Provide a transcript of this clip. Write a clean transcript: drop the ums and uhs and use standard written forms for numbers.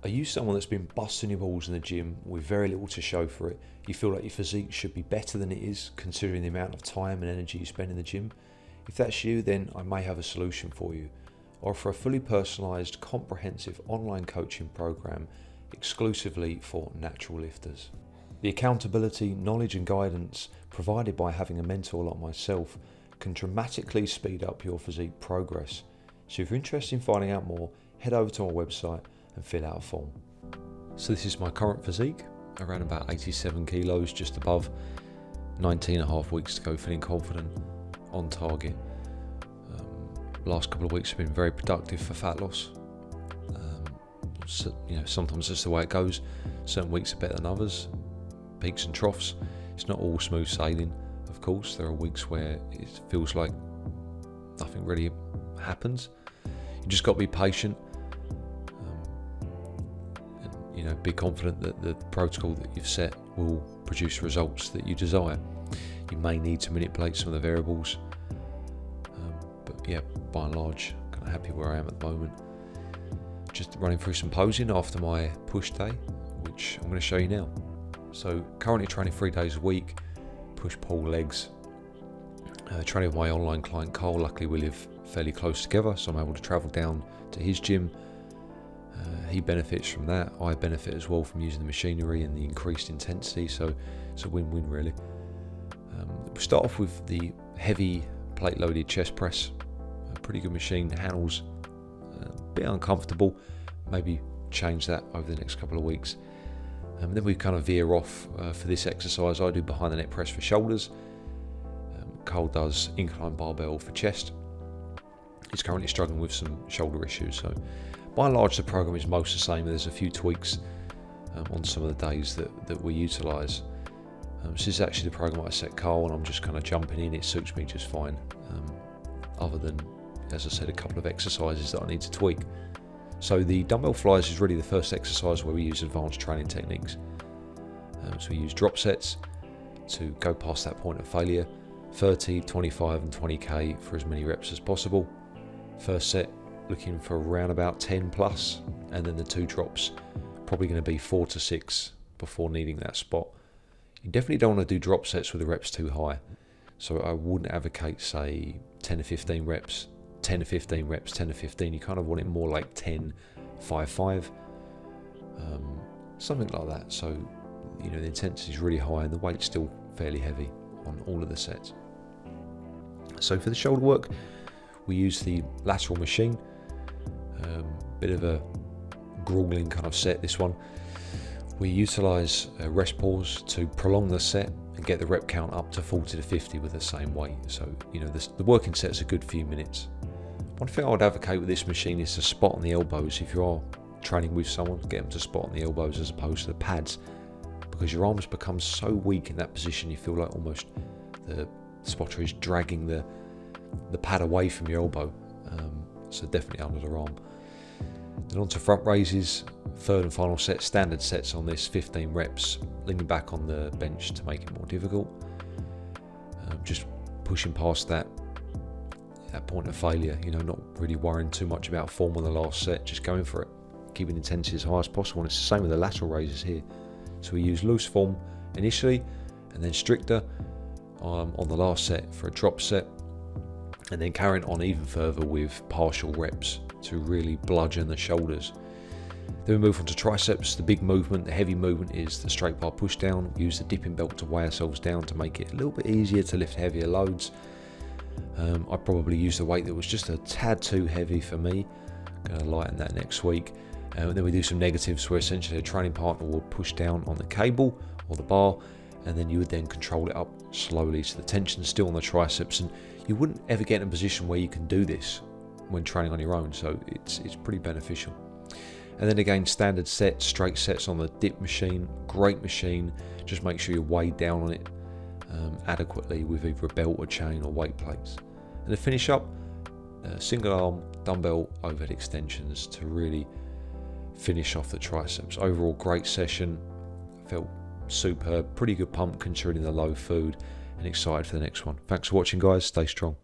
Are you someone that's been busting your balls in the gym with very little to show for it? You feel like your physique should be better than it is, considering the amount of time and energy you spend in the gym? If that's you, then I may have a solution for you. I offer a fully personalised, comprehensive online coaching program exclusively for natural lifters. The accountability, knowledge and guidance provided by having a mentor like myself can dramatically speed up your physique progress. So if you're interested in finding out more, head over to our website and fill out a form. So this is my current physique, around about 87 kilos, just above 19 and a half weeks to go, feeling confident, on target. Last couple of weeks have been very productive for fat loss. So, sometimes that's the way it goes. Certain weeks are better than others, peaks and troughs. It's not all smooth sailing, of course. There are weeks where it feels like nothing really happens. You just got to be patient. Be confident that the protocol that you've set will produce results that you desire. You may need to manipulate some of the variables, but yeah, by and large, kind of happy where I am at the moment. Just running through some posing after my push day, which I'm going to show you now. So currently training 3 days a week, push, pull, legs. Training with my online client Karl. Luckily we live fairly close together, so I'm able to travel down to his gym. He benefits from that. I benefit as well from using the machinery and the increased intensity, so it's a win-win really. We start off with the heavy plate-loaded chest press. A pretty good machine, handles a bit uncomfortable. Maybe change that over the next couple of weeks. Then we kind of veer off for this exercise. I do behind the neck press for shoulders. Karl does incline barbell for chest. He's currently struggling with some shoulder issues, so by and large the program is most the same. There's a few tweaks on some of the days that we utilise. This is actually the program I set Karl, and I'm just kind of jumping in. It suits me just fine, other than, as I said, a couple of exercises that I need to tweak. So the Dumbbell Flies is really the first exercise where we use advanced training techniques. So we use drop sets to go past that point of failure, 30, 25 and 20k for as many reps as possible. First set looking for around about 10 plus, and then the 2 drops probably going to be 4 to 6 before needing that spot. You definitely don't want to do drop sets with the reps too high, so I wouldn't advocate say 10 to 15 reps, 10 to 15 reps, 10 to 15. You kind of want it more like 10, 5, 5, something like that. So the intensity is really high and the weight's still fairly heavy on all of the sets. So for the shoulder work, we use the lateral machine. Bit of a grueling kind of set, this one. We utilise rest pause to prolong the set and get the rep count up to 40 to 50 with the same weight. So the working set's a good few minutes. One thing I would advocate with this machine is to spot on the elbows. If you are training with someone, get them to spot on the elbows as opposed to the pads, because your arms become so weak in that position. You feel like almost the spotter is dragging the pad away from your elbow. So definitely under the arm. Then on to front raises, third and final set, standard sets on this, 15 reps, leaning back on the bench to make it more difficult. Just pushing past that point of failure, not really worrying too much about form on the last set, just going for it, keeping intensity as high as possible. And it's the same with the lateral raises here. So we use loose form initially, and then stricter on the last set for a drop set, and then carrying on even further with partial reps to really bludgeon the shoulders. Then we move on to triceps. The big movement, the heavy movement, is the straight bar push down. We use the dipping belt to weigh ourselves down to make it a little bit easier to lift heavier loads. I probably used a weight that was just a tad too heavy for me. Going to lighten that next week. And then we do some negatives where essentially a training partner will push down on the cable or the bar, and then you would then control it up slowly, so the tension's still on the triceps, and you wouldn't ever get in a position where you can do this when training on your own, so it's pretty beneficial. And then again, standard sets, straight sets on the dip machine. Great machine, just make sure you're weighed down on it adequately with either a belt or chain or weight plates. And to finish up, single arm dumbbell overhead extensions to really finish off the triceps. Overall great session, felt superb, pretty good pump considering the low food, and excited for the next one. Thanks for watching guys, stay strong.